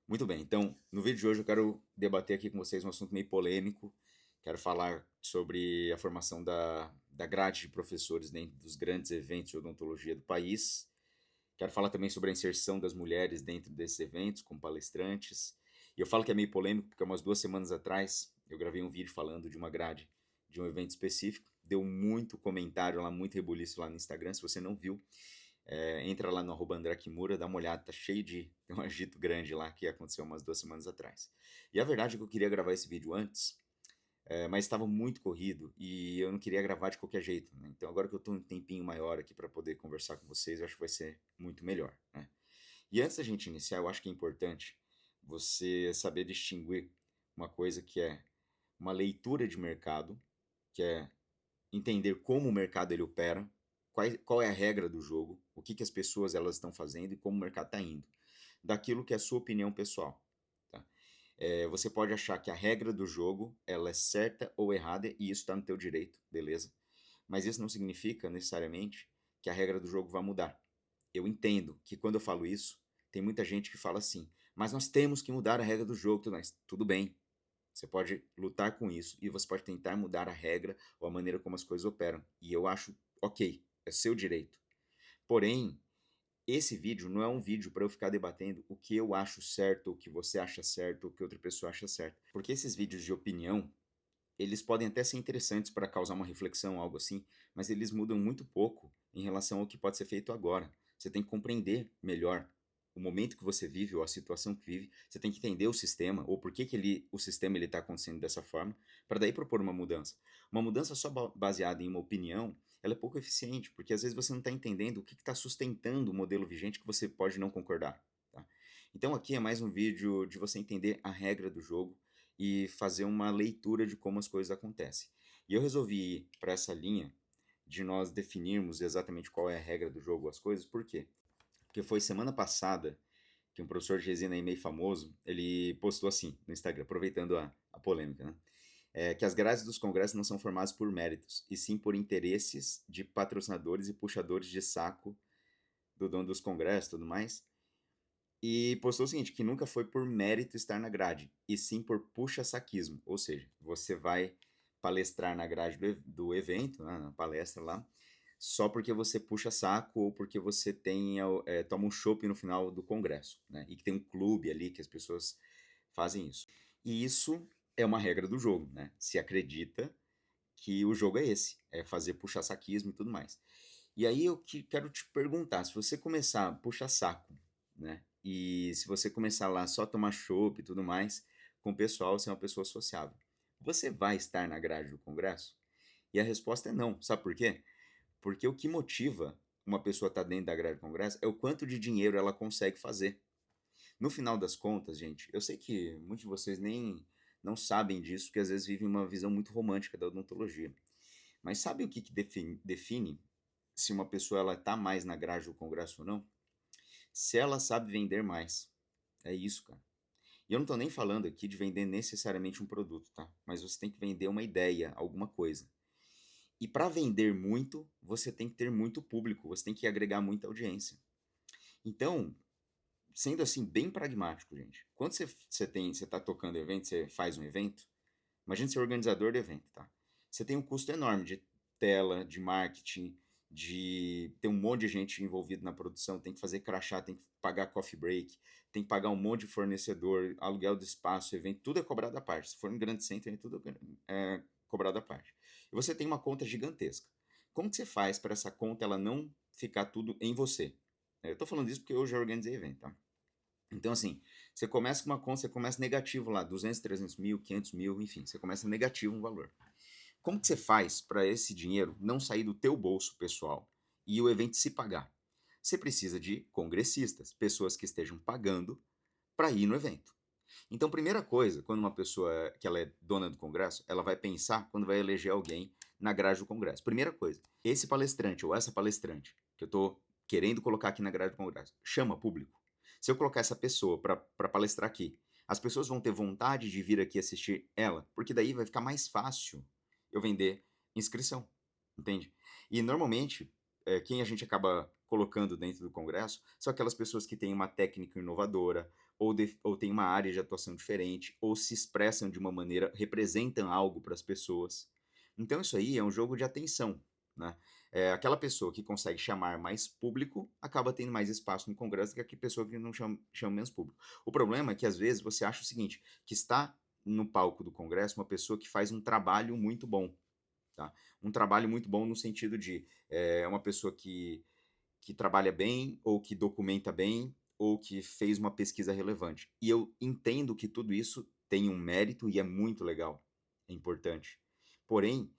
Muito bem, então, no vídeo de hoje eu quero debater aqui com vocês um assunto meio polêmico. Quero falar sobre a formação da grade de professores dentro dos grandes eventos de odontologia do país. Quero falar também sobre a inserção das mulheres dentro desses eventos, como palestrantes. E eu falo que é meio polêmico porque umas 2 semanas atrás eu gravei um vídeo falando de uma grade de um evento específico. Deu muito comentário lá, muito rebuliço lá no Instagram. Se você não viu, entra lá no @André Kimura, dá uma olhada, tá cheio de tem um agito grande lá que aconteceu umas 2 semanas atrás. E a verdade é que eu queria gravar esse vídeo antes, mas estava muito corrido e eu não queria gravar de qualquer jeito, né? Então agora que eu tô um tempinho maior aqui para poder conversar com vocês, eu acho que vai ser muito melhor, né? E antes da gente iniciar, eu acho que é importante você saber distinguir uma coisa que é uma leitura de mercado, que é entender como o mercado ele opera, qual é a regra do jogo, o que as pessoas elas estão fazendo e como o mercado está indo, daquilo que é a sua opinião pessoal. Tá? Você pode achar que a regra do jogo ela é certa ou errada e isso está no teu direito, beleza? Mas isso não significa necessariamente que a regra do jogo vai mudar. Eu entendo que quando eu falo isso, tem muita gente que fala assim, mas nós temos que mudar a regra do jogo, tudo bem, você pode lutar com isso e você pode tentar mudar a regra ou a maneira como as coisas operam. E eu acho ok, é seu direito. Porém, esse vídeo não é um vídeo para eu ficar debatendo o que eu acho certo, o que você acha certo, o que outra pessoa acha certo. Porque esses vídeos de opinião, eles podem até ser interessantes para causar uma reflexão, algo assim, mas eles mudam muito pouco em relação ao que pode ser feito agora. Você tem que compreender melhor o momento que você vive ou a situação que vive. Você tem que entender o sistema ou por que, que o sistema está acontecendo dessa forma, para daí propor uma mudança. Uma mudança só baseada em uma opinião, ela é pouco eficiente, porque às vezes você não está entendendo o que está sustentando o modelo vigente que você pode não concordar. Tá? Então aqui é mais um vídeo de você entender a regra do jogo e fazer uma leitura de como as coisas acontecem. E eu resolvi ir para essa linha de nós definirmos exatamente qual é a regra do jogo, as coisas, por quê? Porque foi semana passada que um professor de resina aí meio famoso, ele postou assim no Instagram, aproveitando a polêmica, né? Que as grades dos congressos não são formadas por méritos, e sim por interesses de patrocinadores e puxadores de saco do dono dos congressos e tudo mais. E postou o seguinte, que nunca foi por mérito estar na grade, e sim por puxa-saquismo. Ou seja, você vai palestrar na grade do evento, né, na palestra lá, só porque você puxa saco ou porque você toma um chopp no final do congresso, né? E que tem um clube ali que as pessoas fazem isso. E isso é uma regra do jogo, né? Se acredita que o jogo é esse, é fazer puxa-saquismo e tudo mais. E aí eu quero te perguntar, se você começar a puxar saco, né? E se você começar lá só a tomar chopp e tudo mais, com o pessoal, você é uma pessoa sociável. Você vai estar na grade do Congresso? E a resposta é não. Sabe por quê? Porque o que motiva uma pessoa a estar dentro da grade do Congresso é o quanto de dinheiro ela consegue fazer. No final das contas, gente, eu sei que muitos de vocês nem não sabem disso, porque às vezes vivem uma visão muito romântica da odontologia. Mas sabe o que define se uma pessoa ela tá mais na grade do Congresso ou não? Se ela sabe vender mais. É isso, cara. E eu não tô nem falando aqui de vender necessariamente um produto, tá? Mas você tem que vender uma ideia, alguma coisa. E para vender muito, você tem que ter muito público, você tem que agregar muita audiência. Então, sendo assim bem pragmático, gente. Quando você tá tocando evento, você faz um evento, imagina ser organizador do evento, tá? Você tem um custo enorme de tela, de marketing, de ter um monte de gente envolvida na produção, tem que fazer crachá, tem que pagar coffee break, tem que pagar um monte de fornecedor, aluguel do espaço, evento, tudo é cobrado à parte. Se for um grande centro, é tudo cobrado à parte. E você tem uma conta gigantesca. Como que você faz para essa conta ela não ficar tudo em você? Eu estou falando isso porque eu já organizei evento, tá? Então, assim, você começa com uma conta, você começa negativo lá, 200, 300 mil, 500 mil, enfim, você começa negativo um valor. Como que você faz para esse dinheiro não sair do teu bolso pessoal e o evento se pagar? Você precisa de congressistas, pessoas que estejam pagando para ir no evento. Então, primeira coisa, quando uma pessoa que ela é dona do congresso, ela vai pensar quando vai eleger alguém na grade do congresso. Primeira coisa, esse palestrante ou essa palestrante que eu estou querendo colocar aqui na grade do congresso, chama público. Se eu colocar essa pessoa para palestrar aqui, as pessoas vão ter vontade de vir aqui assistir ela, porque daí vai ficar mais fácil eu vender inscrição, entende? E normalmente, quem a gente acaba colocando dentro do congresso são aquelas pessoas que têm uma técnica inovadora, ou têm uma área de atuação diferente, ou se expressam de uma maneira, representam algo para as pessoas. Então isso aí é um jogo de atenção, né? Aquela pessoa que consegue chamar mais público acaba tendo mais espaço no Congresso do que a pessoa que não chama menos público. O problema é que às vezes você acha o seguinte, que está no palco do Congresso uma pessoa que faz um trabalho muito bom, tá? Um trabalho muito bom no sentido de uma pessoa que trabalha bem, ou que documenta bem, ou que fez uma pesquisa relevante. E eu entendo que tudo isso tem um mérito e é muito legal, é importante. Porém,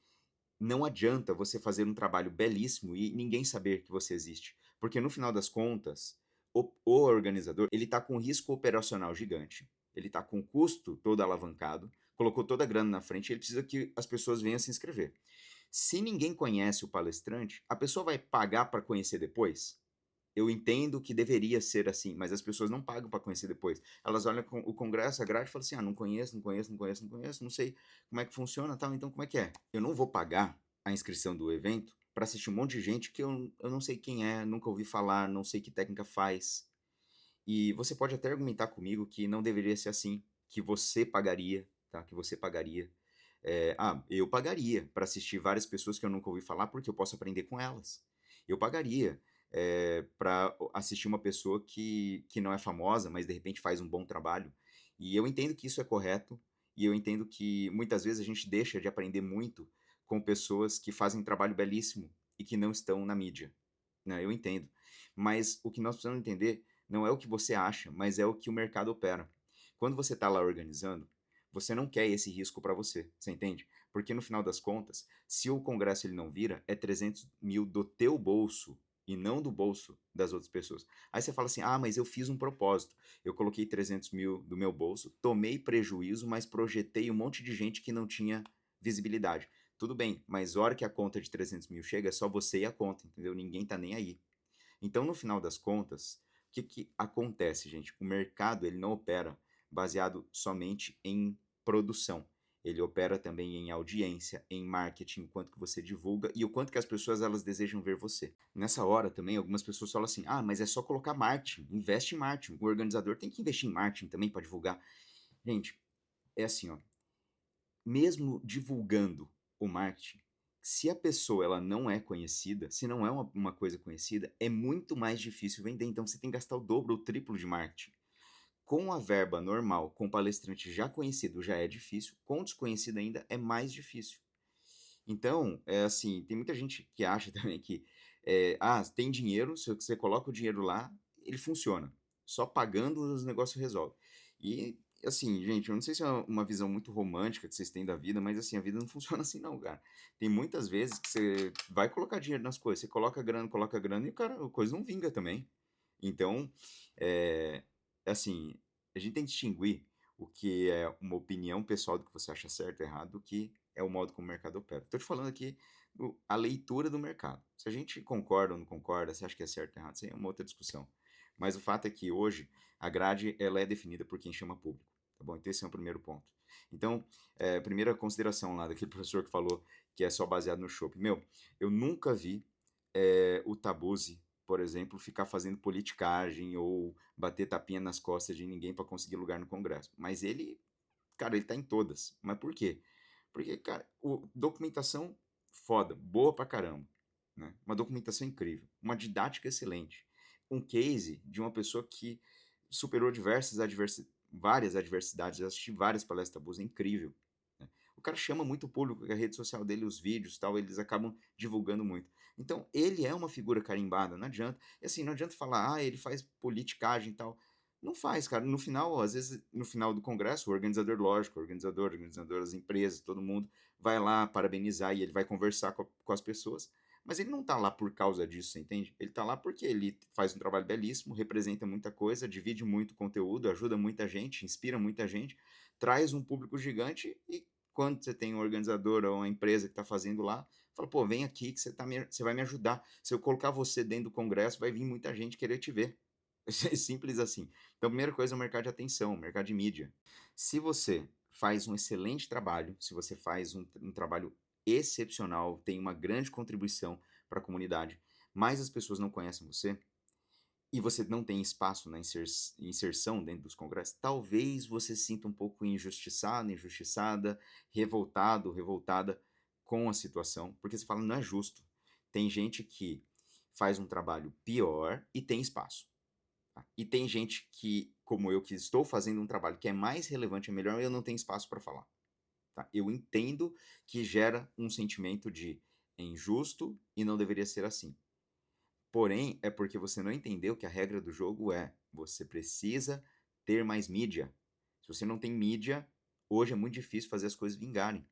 não adianta você fazer um trabalho belíssimo e ninguém saber que você existe, porque no final das contas, o organizador ele está com um risco operacional gigante, ele está com o custo todo alavancado, colocou toda a grana na frente, ele precisa que as pessoas venham se inscrever. Se ninguém conhece o palestrante, a pessoa vai pagar para conhecer depois? Eu entendo que deveria ser assim, mas as pessoas não pagam para conhecer depois. Elas olham o congresso, a grade e falam assim: ah, não conheço, não conheço, não conheço, não conheço, não sei como é que funciona, tal, então como é que é? Eu não vou pagar a inscrição do evento para assistir um monte de gente que eu não sei quem é, nunca ouvi falar, não sei que técnica faz. E você pode até argumentar comigo que não deveria ser assim, que você pagaria, tá? Que você pagaria. Eu pagaria para assistir várias pessoas que eu nunca ouvi falar porque eu posso aprender com elas. Eu pagaria para assistir uma pessoa que não é famosa, mas de repente faz um bom trabalho. E eu entendo que isso é correto, e eu entendo que muitas vezes a gente deixa de aprender muito com pessoas que fazem um trabalho belíssimo e que não estão na mídia, né? Eu entendo. Mas o que nós precisamos entender não é o que você acha, mas é o que o mercado opera. Quando você está lá organizando, você não quer esse risco para você, você entende? Porque no final das contas, se o congresso ele não vira, é 300 mil do teu bolso e não do bolso das outras pessoas. Aí você fala assim, ah, mas eu fiz um propósito, eu coloquei 300 mil do meu bolso, tomei prejuízo, mas projetei um monte de gente que não tinha visibilidade. Tudo bem, mas a hora que a conta de 300 mil chega, é só você e a conta, entendeu? Ninguém tá nem aí. Então, no final das contas, o que, que acontece, gente? O mercado ele não opera baseado somente em produção. Ele opera também em audiência, em marketing, o quanto que você divulga e o quanto que as pessoas elas desejam ver você. Nessa hora também, algumas pessoas falam assim, ah, mas é só colocar marketing, investe em marketing. O organizador tem que investir em marketing também para divulgar. Gente, é assim, ó, mesmo divulgando o marketing, se a pessoa ela não é conhecida, se não é uma coisa conhecida, é muito mais difícil vender. Então você tem que gastar o dobro ou o triplo de marketing. Com a verba normal, com palestrante já conhecido já é difícil, com desconhecido ainda é mais difícil. Então, é assim, tem muita gente que acha também que, tem dinheiro, se você coloca o dinheiro lá, ele funciona. Só pagando os negócios resolve. E, assim, gente, eu não sei se é uma visão muito romântica que vocês têm da vida, mas assim, a vida não funciona assim não, cara. Tem muitas vezes que você vai colocar dinheiro nas coisas, você coloca grana e o cara, a coisa não vinga também. Então, é, assim, a gente tem que distinguir o que é uma opinião pessoal do que você acha certo ou errado, do que é o modo como o mercado opera. Estou te falando aqui a leitura do mercado. Se a gente concorda ou não concorda, se acha que é certo ou errado, isso aí é uma outra discussão. Mas o fato é que hoje a grade ela é definida por quem chama público. Tá bom? Então esse é o primeiro ponto. Então, primeira consideração lá daquele professor que falou que é só baseado no shopping. Meu, eu nunca vi o Tabuzi, por exemplo, ficar fazendo politicagem ou bater tapinha nas costas de ninguém para conseguir lugar no Congresso. Mas ele, cara, ele tá em todas. Mas por quê? Porque, cara, documentação foda, boa pra caramba, né? Uma documentação incrível, uma didática excelente, um case de uma pessoa que superou várias adversidades, eu assisti várias palestras Tabuzi, é incrível, né? O cara chama muito público, a rede social dele, os vídeos tal, eles acabam divulgando muito. Então, ele é uma figura carimbada, não adianta. E assim, não adianta falar, ah, ele faz politicagem e tal. Não faz, cara. No final, às vezes, no final do congresso, o organizador, lógico, o organizador, as empresas, todo mundo vai lá parabenizar e ele vai conversar com as pessoas. Mas ele não tá lá por causa disso, você entende? Ele tá lá porque ele faz um trabalho belíssimo, representa muita coisa, divide muito conteúdo, ajuda muita gente, inspira muita gente, traz um público gigante e quando você tem um organizador ou uma empresa que está fazendo lá, fala, pô, vem aqui que você vai me ajudar. Se eu colocar você dentro do congresso, vai vir muita gente querer te ver. É simples assim. Então, a primeira coisa é o mercado de atenção, o mercado de mídia. Se você faz um excelente trabalho, se você faz um trabalho excepcional, tem uma grande contribuição para a comunidade, mas as pessoas não conhecem você, e você não tem espaço na inserção dentro dos congressos, talvez você se sinta um pouco injustiçado, injustiçada, revoltado, revoltada com a situação, porque você fala, não é justo. Tem gente que faz um trabalho pior e tem espaço. Tá? E tem gente que, como eu, que estou fazendo um trabalho que é mais relevante, é melhor, e eu não tenho espaço para falar. Tá? Eu entendo que gera um sentimento de é injusto e não deveria ser assim. Porém, é porque você não entendeu que a regra do jogo é você precisa ter mais mídia. Se você não tem mídia, hoje é muito difícil fazer as coisas vingarem.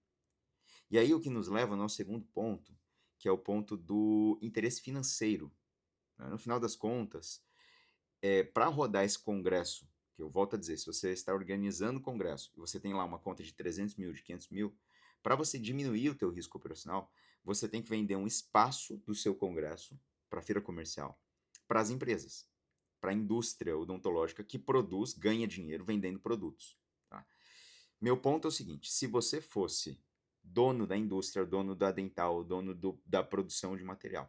E aí o que nos leva ao nosso segundo ponto, que é o ponto do interesse financeiro. Né? No final das contas, para rodar esse congresso, que eu volto a dizer, se você está organizando o congresso e você tem lá uma conta de 300 mil, de 500 mil, para você diminuir o teu risco operacional, você tem que vender um espaço do seu congresso para a feira comercial, para as empresas, para a indústria odontológica que produz, ganha dinheiro vendendo produtos. Tá? Meu ponto é o seguinte, se você fosse dono da indústria, dono da dental, dono da produção de material,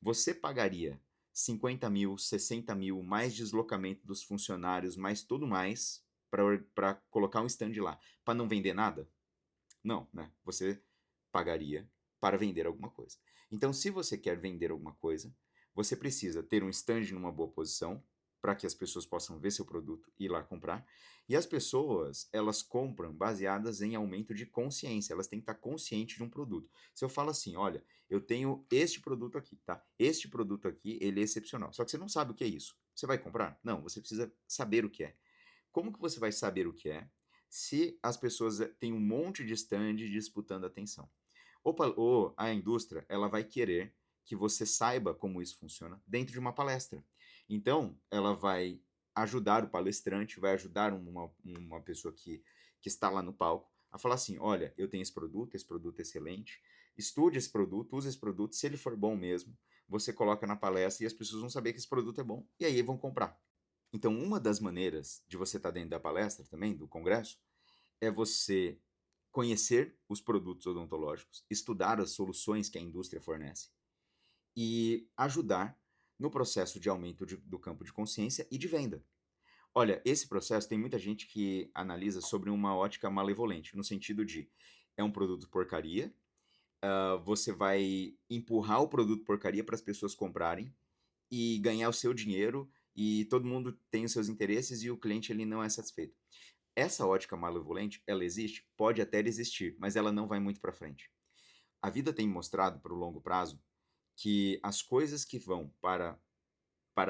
você pagaria 50 mil, 60 mil, mais deslocamento dos funcionários, mais tudo mais, para colocar um stand lá, para não vender nada? Não, né? Você pagaria para vender alguma coisa. Então, se você quer vender alguma coisa, você precisa ter um stand numa boa posição, para que as pessoas possam ver seu produto e ir lá comprar. E as pessoas, elas compram baseadas em aumento de consciência, elas têm que estar conscientes de um produto. Se eu falo assim, olha, eu tenho este produto aqui, tá? Este produto aqui, ele é excepcional. Só que você não sabe o que é isso. Você vai comprar? Não, você precisa saber o que é. Como que você vai saber o que é se as pessoas têm um monte de stand disputando atenção? Ou a indústria, ela vai querer que você saiba como isso funciona dentro de uma palestra. Então, ela vai ajudar o palestrante, vai ajudar uma pessoa que está lá no palco a falar assim, olha, eu tenho esse produto é excelente, estude esse produto, use esse produto, se ele for bom mesmo, você coloca na palestra e as pessoas vão saber que esse produto é bom, e aí vão comprar. Então, uma das maneiras de você estar dentro da palestra também, do congresso, é você conhecer os produtos odontológicos, estudar as soluções que a indústria fornece e ajudar no processo de aumento do campo de consciência e de venda. Olha, esse processo tem muita gente que analisa sobre uma ótica malevolente, no sentido de é um produto porcaria, você vai empurrar o produto porcaria para as pessoas comprarem e ganhar o seu dinheiro e todo mundo tem os seus interesses e o cliente ele não é satisfeito. Essa ótica malevolente, ela existe? Pode até existir, mas ela não vai muito para frente. A vida tem mostrado para o longo prazo que as coisas que vão para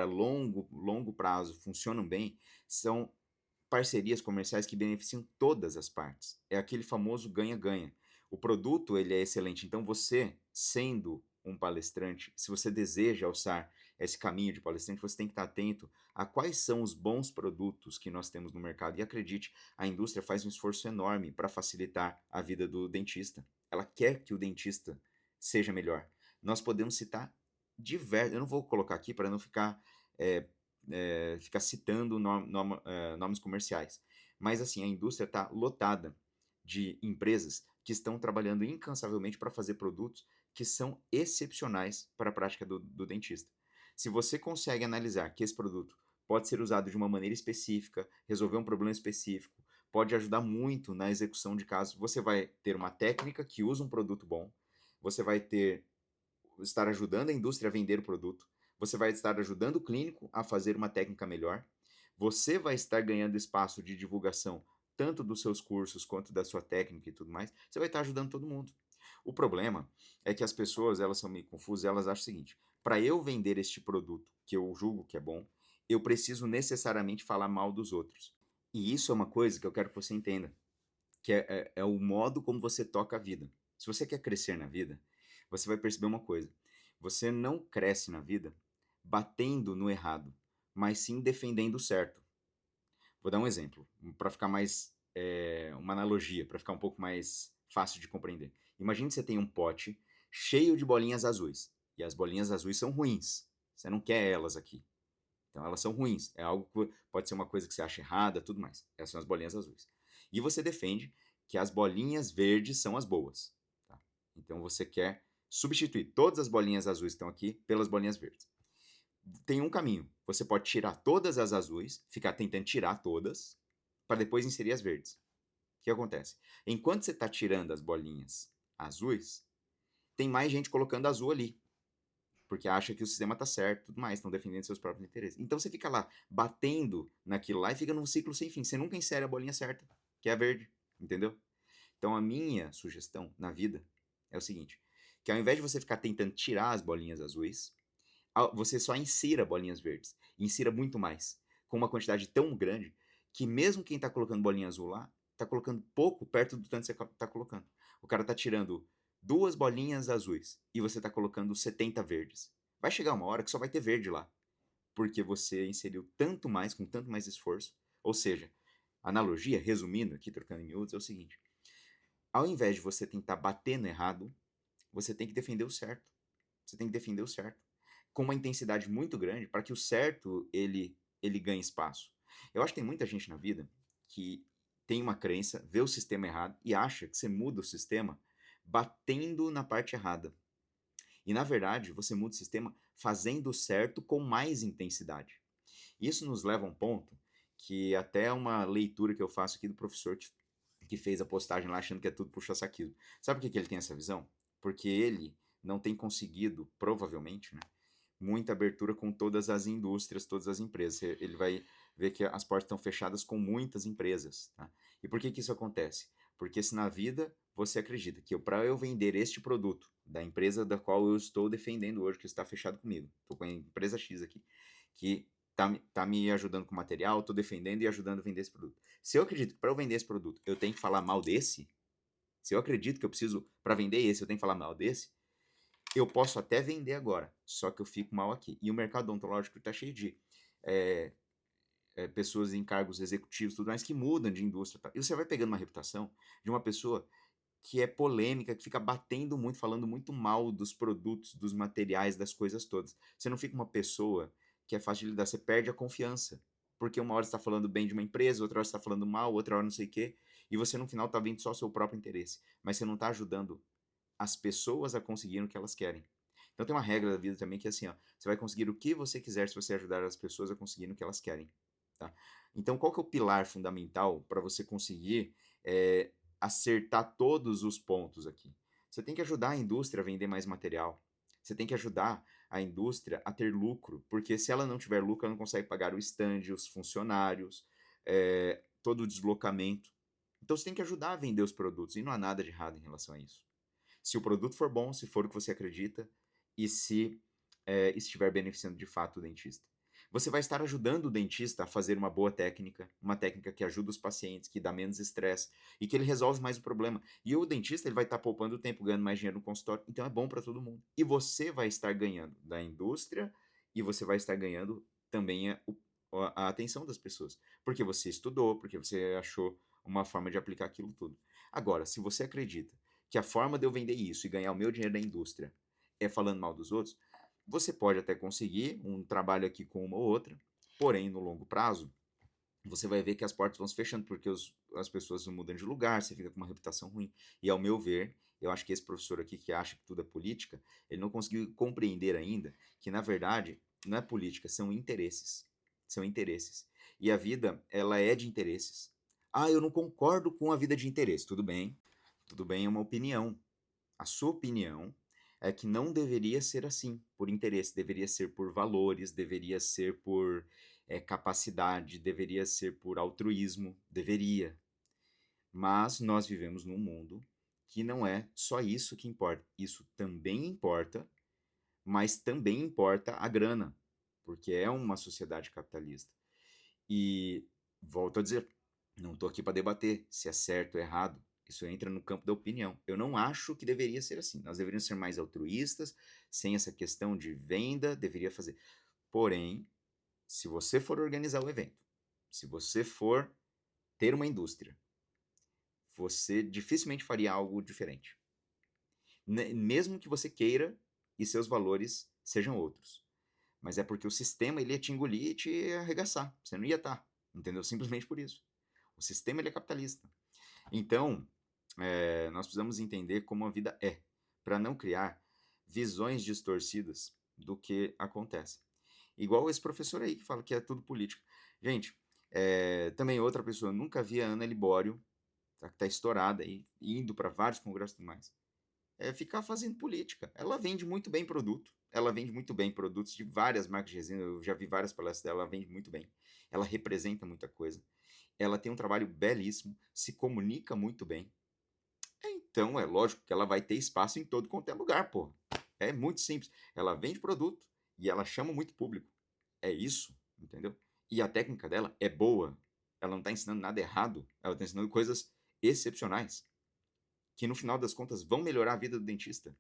longo prazo funcionam bem são parcerias comerciais que beneficiam todas as partes. É aquele famoso ganha-ganha. O produto ele é excelente, então você, sendo um palestrante, se você deseja alçar esse caminho de palestrante, você tem que estar atento a quais são os bons produtos que nós temos no mercado. E acredite, a indústria faz um esforço enorme para facilitar a vida do dentista. Ela quer que o dentista seja melhor. Nós podemos citar diversos. Eu não vou colocar aqui para não ficar ficar citando nomes comerciais. Mas assim, a indústria está lotada de empresas que estão trabalhando incansavelmente para fazer produtos que são excepcionais para a prática do dentista. Se você consegue analisar que esse produto pode ser usado de uma maneira específica, resolver um problema específico, pode ajudar muito na execução de casos, você vai ter uma técnica que usa um produto bom, você vai estar ajudando a indústria a vender o produto, você vai estar ajudando o clínico a fazer uma técnica melhor, você vai estar ganhando espaço de divulgação tanto dos seus cursos quanto da sua técnica e tudo mais, você vai estar ajudando todo mundo. O problema é que as pessoas, elas são meio confusas, elas acham o seguinte, para eu vender este produto que eu julgo que é bom, eu preciso necessariamente falar mal dos outros. E isso é uma coisa que eu quero que você entenda, que é o modo como você toca a vida. Se você quer crescer na vida, você vai perceber uma coisa, você não cresce na vida batendo no errado, mas sim defendendo o certo. Vou dar um exemplo, para ficar mais. Uma analogia, para ficar um pouco mais fácil de compreender. Imagine que você tem um pote cheio de bolinhas azuis, e as bolinhas azuis são ruins. Você não quer elas aqui. Então elas são ruins. É algo que pode ser uma coisa que você acha errada, tudo mais. Essas são as bolinhas azuis. E você defende que as bolinhas verdes são as boas. Tá? Então você quer substituir todas as bolinhas azuis que estão aqui pelas bolinhas verdes. tem um caminho. Você pode tirar todas as azuis, ficar tentando tirar todas, para depois inserir as verdes. O que acontece? Enquanto você está tirando as bolinhas azuis, tem mais gente colocando azul ali, porque acha que o sistema está certo e tudo mais, estão defendendo seus próprios interesses. Então você fica lá batendo naquilo lá e fica num ciclo sem fim. Você nunca insere a bolinha certa, que é a verde, entendeu? Então a minha sugestão na vida é o seguinte, que ao invés de você ficar tentando tirar as bolinhas azuis, você só insira bolinhas verdes. Insira muito mais, com uma quantidade tão grande, que mesmo quem está colocando bolinha azul lá, está colocando pouco perto do tanto que você está colocando. O cara está tirando 2 bolinhas azuis e você está colocando 70 verdes. Vai chegar uma hora que só vai ter verde lá, porque você inseriu tanto mais, com tanto mais esforço. Ou seja, analogia, resumindo aqui, trocando em miúdos, é o seguinte. Ao invés de você tentar bater no errado, você tem que defender o certo. Você tem que defender o certo com uma intensidade muito grande para que o certo ele ganhe espaço. Eu acho que tem muita gente na vida que tem uma crença, vê o sistema errado e acha que você muda o sistema batendo na parte errada. E na verdade, você muda o sistema fazendo o certo com mais intensidade. Isso nos leva a um ponto que até uma leitura que eu faço aqui do professor que fez a postagem lá achando que é tudo puxa-saquismo. Sabe por que ele tem essa visão? Porque ele não tem conseguido, provavelmente, né, muita abertura com todas as indústrias, todas as empresas. Ele vai ver que as portas estão fechadas com muitas empresas. Tá? E por que isso acontece? Porque se na vida você acredita que para eu vender este produto da empresa da qual eu estou defendendo hoje, que está fechado comigo, estou com a empresa X aqui, que tá me ajudando com material, estou defendendo e ajudando a vender esse produto. Se eu acredito que para eu vender esse produto eu tenho que falar mal desse, se eu acredito que eu preciso, para vender esse, eu tenho que falar mal desse, eu posso até vender agora, só que eu fico mal aqui. E o mercado odontológico está cheio de é, pessoas em cargos executivos, tudo mais, que mudam de indústria. Tá? E você vai pegando uma reputação de uma pessoa que é polêmica, que fica batendo muito, falando muito mal dos produtos, dos materiais, das coisas todas. Você não fica uma pessoa que é fácil de lidar, você perde a confiança. Porque uma hora você está falando bem de uma empresa, outra hora você está falando mal, outra hora não sei o quê, e você no final está vendo só o seu próprio interesse. Mas você não está ajudando as pessoas a conseguirem o que elas querem. Então tem uma regra da vida também que é assim, ó, você vai conseguir o que você quiser se você ajudar as pessoas a conseguirem o que elas querem. Tá? Então qual que é o pilar fundamental para você conseguir acertar todos os pontos aqui? Você tem que ajudar a indústria a vender mais material. Você tem que ajudar a indústria a ter lucro, porque se ela não tiver lucro, ela não consegue pagar o stand, os funcionários, todo o deslocamento. Então você tem que ajudar a vender os produtos, e não há nada de errado em relação a isso. Se o produto for bom, se for o que você acredita e se estiver beneficiando de fato o dentista. Você vai estar ajudando o dentista a fazer uma técnica que ajuda os pacientes, que dá menos estresse e que ele resolve mais o problema. E o dentista ele vai estar poupando tempo, ganhando mais dinheiro no consultório, então é bom para todo mundo. E você vai estar ganhando da indústria e você vai estar ganhando também a atenção das pessoas, porque você estudou, porque você achou uma forma de aplicar aquilo tudo. Agora, se você acredita que a forma de eu vender isso e ganhar o meu dinheiro da indústria é falando mal dos outros, você pode até conseguir um trabalho aqui com uma ou outra, porém, no longo prazo, você vai ver que as portas vão se fechando, porque as pessoas mudam de lugar, você fica com uma reputação ruim. E ao meu ver, eu acho que esse professor aqui que acha que tudo é política, ele não conseguiu compreender ainda que, na verdade, não é política, são interesses. São interesses. E a vida, ela é de interesses. Ah, eu não concordo com a vida de interesse. Tudo bem, é uma opinião. A sua opinião é que não deveria ser assim, por interesse, deveria ser por valores, deveria ser por capacidade, deveria ser por altruísmo, deveria. Mas nós vivemos num mundo que não é só isso que importa. Isso também importa, mas também importa a grana, porque é uma sociedade capitalista. E volto a dizer, não estou aqui para debater se é certo ou errado. Isso entra no campo da opinião. Eu não acho que deveria ser assim. Nós deveríamos ser mais altruístas, sem essa questão de venda, deveria fazer. Porém, se você for organizar o evento, se você for ter uma indústria, você dificilmente faria algo diferente. Mesmo que você queira e seus valores sejam outros. Mas é porque o sistema ele ia te engolir e te arregaçar. Você não ia estar, entendeu? Simplesmente por isso. O sistema ele é capitalista. Então, nós precisamos entender como a vida é, para não criar visões distorcidas do que acontece. Igual esse professor aí que fala que é tudo política. Gente, também outra pessoa, nunca vi a Ana Libório, tá, que tá estourada aí, indo para vários congressos e tudo mais, ficar fazendo política. Ela vende muito bem produto, ela vende muito bem produtos de várias marcas de resina, eu já vi várias palestras dela, ela vende muito bem, ela representa muita coisa, ela tem um trabalho belíssimo, se comunica muito bem, então é lógico que ela vai ter espaço em todo quanto é lugar, pô. É muito simples. Ela vende produto e ela chama muito público. É isso, entendeu? E a técnica dela é boa. Ela não está ensinando nada errado. Ela está ensinando coisas excepcionais, que no final das contas vão melhorar a vida do dentista.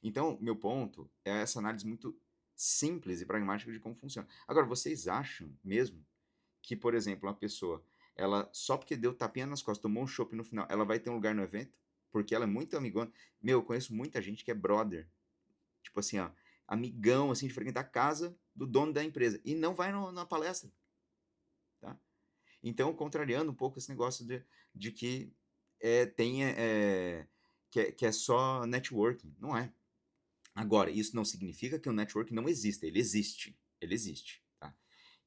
Então, meu ponto é essa análise muito simples e pragmática de como funciona. Agora, vocês acham mesmo que, por exemplo, uma pessoa, ela só porque deu tapinha nas costas, tomou um chopp no final, ela vai ter um lugar no evento? Porque ela é muito amigona. Meu, eu conheço muita gente que é brother. Tipo assim, ó, amigão, assim, de frequentar a casa do dono da empresa. E não vai na palestra, tá? Então, contrariando um pouco esse negócio de que que é só networking. Não é. Agora, isso não significa que o networking não exista. Ele existe. Ele existe, tá?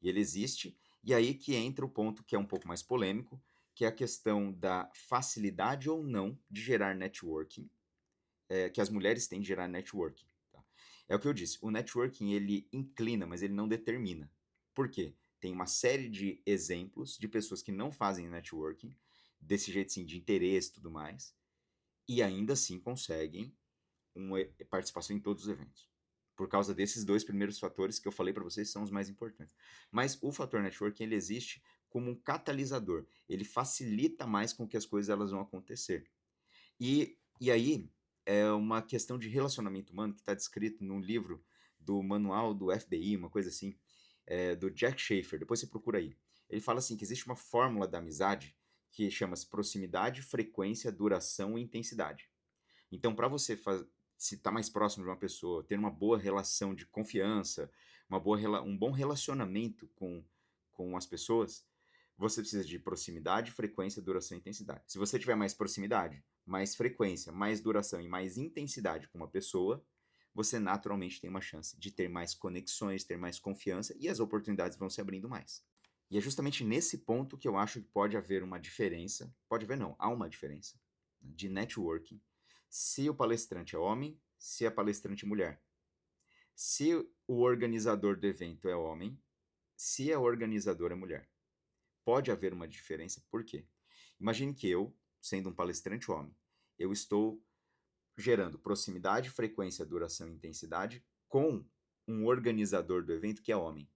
E ele existe, e aí que entra o ponto que é um pouco mais polêmico, que é a questão da facilidade ou não de gerar networking, que as mulheres têm de gerar networking. Tá? É o que eu disse, o networking ele inclina, mas ele não determina. Por quê? Tem uma série de exemplos de pessoas que não fazem networking, desse jeito sim, de interesse e tudo mais, e ainda assim conseguem uma participação em todos os eventos. Por causa desses dois primeiros fatores que eu falei para vocês são os mais importantes. Mas o fator networking ele existe como um catalisador. Ele facilita mais com que as coisas elas vão acontecer. E aí é uma questão de relacionamento humano que está descrito num livro do manual do FBI, uma coisa assim, do Jack Schaefer. Depois você procura aí. Ele fala assim que existe uma fórmula da amizade que chama-se proximidade, frequência, duração e intensidade. Então, para você se estar mais próximo de uma pessoa, ter uma boa relação de confiança, um bom relacionamento com as pessoas, você precisa de proximidade, frequência, duração e intensidade. Se você tiver mais proximidade, mais frequência, mais duração e mais intensidade com uma pessoa, você naturalmente tem uma chance de ter mais conexões, ter mais confiança e as oportunidades vão se abrindo mais. E é justamente nesse ponto que eu acho que pode haver uma diferença, pode haver não, há uma diferença, né, de networking se o palestrante é homem, se a palestrante é mulher. Se o organizador do evento é homem, se a organizadora é mulher. Pode haver uma diferença, por quê? Imagine que eu, sendo um palestrante homem, eu estou gerando proximidade, frequência, duração e intensidade com um organizador do evento que é homem.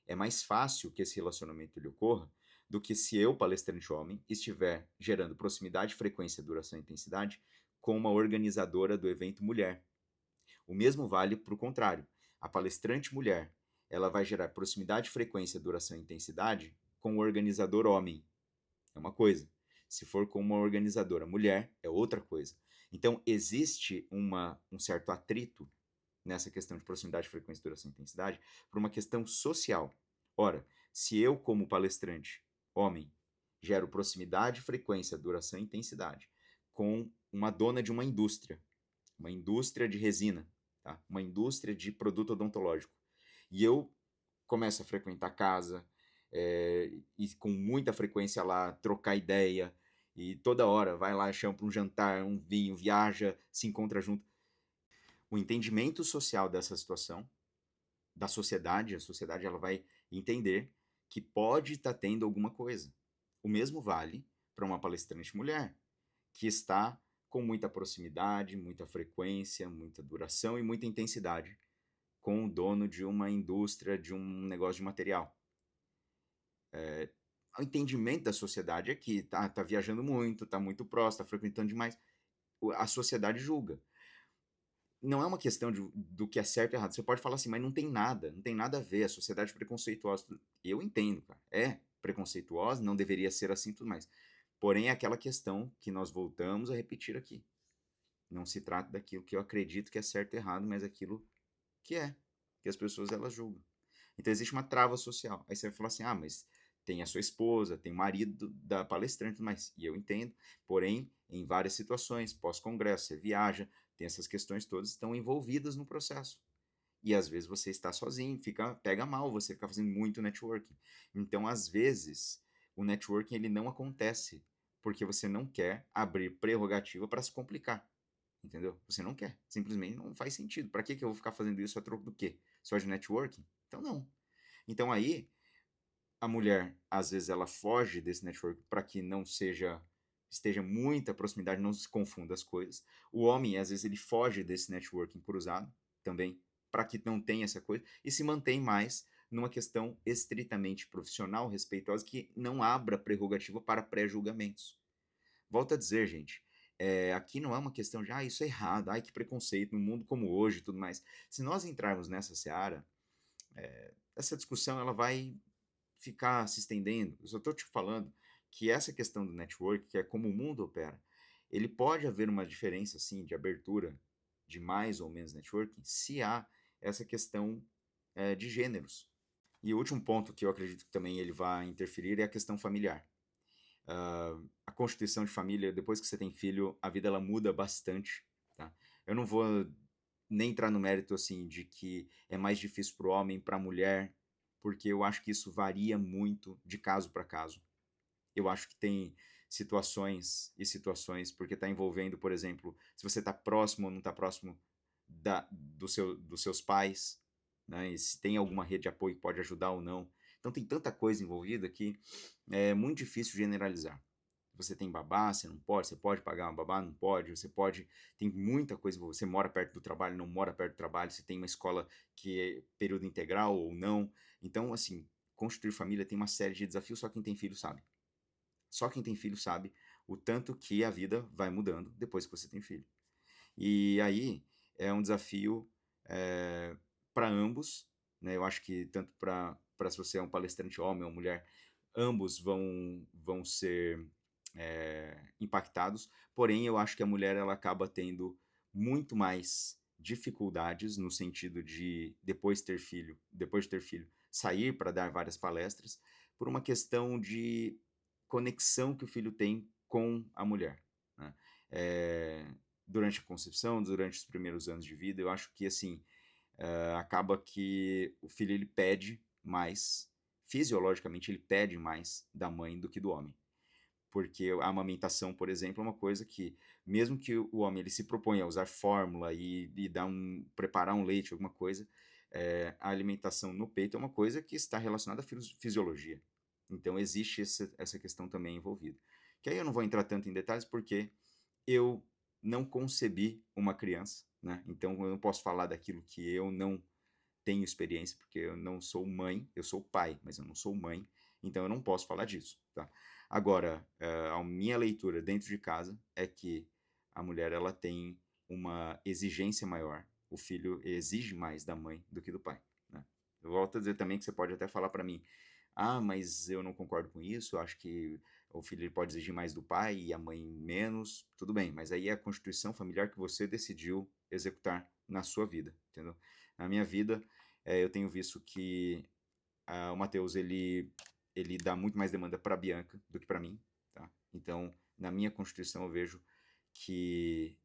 É mais fácil que esse relacionamento lhe ocorra do que se eu, palestrante homem, estiver gerando proximidade, frequência, duração e intensidade com uma organizadora do evento mulher. O mesmo vale para o contrário. A palestrante mulher, ela vai gerar proximidade, frequência, duração e intensidade com o organizador homem. É uma coisa. Se for com uma organizadora mulher, é outra coisa. Então, existe um certo atrito nessa questão de proximidade, frequência, duração e intensidade por uma questão social. Ora, se eu, como palestrante, homem, gero proximidade, frequência, duração e intensidade com uma dona de uma indústria de resina, tá? Uma indústria de produto odontológico, e eu começo a frequentar a casa, e com muita frequência lá, trocar ideia, e toda hora vai lá, chama para um jantar, um vinho, viaja, se encontra junto. O entendimento social dessa situação, da sociedade, a sociedade ela vai entender que pode estar tendo alguma coisa. O mesmo vale para uma palestrante mulher, que está com muita proximidade, muita frequência, muita duração e muita intensidade com o dono de uma indústria, de um negócio de material. O entendimento da sociedade é que tá viajando muito, tá muito próximo, tá frequentando demais. A sociedade julga. Não é uma questão do que é certo e errado. Você pode falar assim, mas não tem nada a ver, a sociedade é preconceituosa. Eu entendo, cara. É preconceituosa, não deveria ser assim tudo mais. Porém, é aquela questão que nós voltamos a repetir aqui. Não se trata daquilo que eu acredito que é certo e errado, mas aquilo que é, que as pessoas elas julgam. Então existe uma trava social. Aí você vai falar assim, mas tem a sua esposa, tem o marido da palestrante, mas e eu entendo. Porém, em várias situações, pós-congresso, você viaja, tem essas questões todas estão envolvidas no processo. E às vezes você está sozinho, pega mal você ficar fazendo muito networking. Então, às vezes, o networking ele não acontece porque você não quer abrir prerrogativa para se complicar. Entendeu? Você não quer. Simplesmente não faz sentido. Para que eu vou ficar fazendo isso a troco do quê? Só de networking? Então, não. Então, aí, a mulher, às vezes, ela foge desse network para que não esteja muita proximidade, não se confunda as coisas. O homem, às vezes, ele foge desse networking cruzado também, para que não tenha essa coisa, e se mantém mais numa questão estritamente profissional, respeitosa, que não abra prerrogativa para pré-julgamentos. Volto a dizer, gente, aqui não é uma questão de, isso é errado, ai, que preconceito, no mundo como hoje e tudo mais. Se nós entrarmos nessa seara, essa discussão ela vai ficar se estendendo. Eu só estou te falando que essa questão do network, que é como o mundo opera, ele pode haver uma diferença, sim, de abertura de mais ou menos networking, se há essa questão de gêneros. E o último ponto que eu acredito que também ele vai interferir é a questão familiar. A constituição de família, depois que você tem filho, a vida ela muda bastante, tá? Eu não vou nem entrar no mérito assim de que é mais difícil para o homem, para a mulher, porque eu acho que isso varia muito de caso para caso. Eu acho que tem situações e situações, porque está envolvendo, por exemplo, se você está próximo ou não está próximo dos seus pais, né? E se tem alguma rede de apoio que pode ajudar ou não. Então tem tanta coisa envolvida que é muito difícil generalizar. Você tem babá, você não pode, você pode pagar uma babá, não pode, você pode, tem muita coisa, você mora perto do trabalho, não mora perto do trabalho, você tem uma escola que é período integral ou não. Então, assim, construir família tem uma série de desafios, só quem tem filho sabe. Só quem tem filho sabe o tanto que a vida vai mudando depois que você tem filho. E aí é um desafio para ambos, né? Eu acho que tanto para se você é um palestrante homem ou mulher, ambos vão ser impactados, porém eu acho que a mulher ela acaba tendo muito mais dificuldades no sentido de depois de ter filho, sair para dar várias palestras, por uma questão de conexão que o filho tem com a mulher, né? Durante a concepção, durante os primeiros anos de vida, eu acho que assim acaba que o filho ele pede mais, fisiologicamente ele pede mais da mãe do que do homem, porque a amamentação, por exemplo, é uma coisa que, mesmo que o homem ele se proponha a usar fórmula e preparar um leite, alguma coisa, a alimentação no peito é uma coisa que está relacionada à fisiologia. Então existe essa questão também envolvida. Que aí eu não vou entrar tanto em detalhes porque eu não concebi uma criança, né? Então eu não posso falar daquilo que eu não tenho experiência, porque eu não sou mãe, eu sou pai, mas eu não sou mãe, então eu não posso falar disso, tá? Agora, a minha leitura dentro de casa é que a mulher ela tem uma exigência maior, o filho exige mais da mãe do que do pai, né? Eu volto a dizer também que você pode até falar para mim, mas eu não concordo com isso, eu acho que o filho ele pode exigir mais do pai e a mãe menos, tudo bem, mas aí é a constituição familiar que você decidiu executar na sua vida, entendeu? Na minha vida, eu tenho visto que o Matheus ele dá muito mais demanda para a Bianca do que para mim, tá? Então, na minha constituição, eu vejo que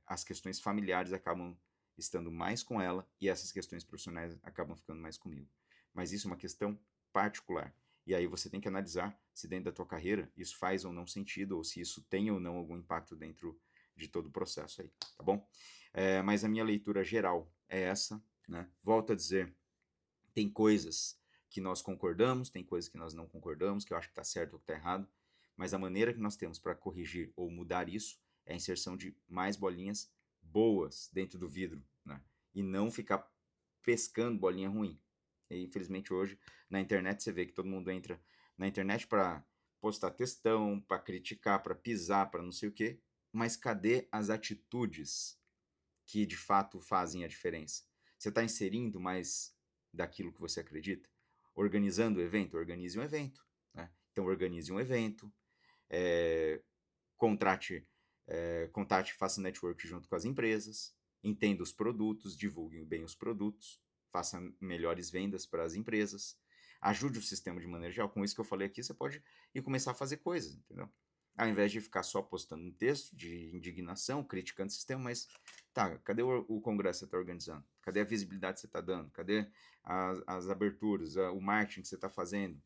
as questões familiares acabam estando mais com ela e essas questões profissionais acabam ficando mais comigo. Mas isso é uma questão particular. E aí você tem que analisar se dentro da tua carreira isso faz ou não sentido, ou se isso tem ou não algum impacto dentro de todo o processo aí, tá bom? Mas a minha leitura geral é essa, né? Volto a dizer, tem coisas que nós concordamos, tem coisas que nós não concordamos, que eu acho que está certo ou que está errado, mas a maneira que nós temos para corrigir ou mudar isso é a inserção de mais bolinhas boas dentro do vidro, né? E não ficar pescando bolinha ruim. E, infelizmente hoje na internet você vê que todo mundo entra na internet para postar textão, para criticar, para pisar, para não sei o quê, mas cadê as atitudes que de fato fazem a diferença? Você está inserindo mais daquilo que você acredita? Organizando o evento? Organize um evento, né? Então organize um evento, é, contate, faça network junto com as empresas, entenda os produtos, divulgue bem os produtos, faça melhores vendas para as empresas, ajude o sistema de maneira geral. Com isso que eu falei aqui, você pode ir começar a fazer coisas, entendeu? Ao invés de ficar só postando um texto de indignação, criticando o sistema, mas tá, cadê o congresso que você está organizando? Cadê a visibilidade que você está dando? Cadê as aberturas, o marketing que você está fazendo?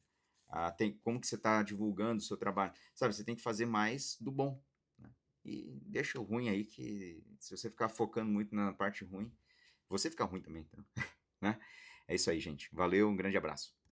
Como que você está divulgando o seu trabalho? Sabe, você tem que fazer mais do bom, né? E deixa o ruim aí, que se você ficar focando muito na parte ruim, você fica ruim também, então, né? É isso aí, gente. Valeu, um grande abraço.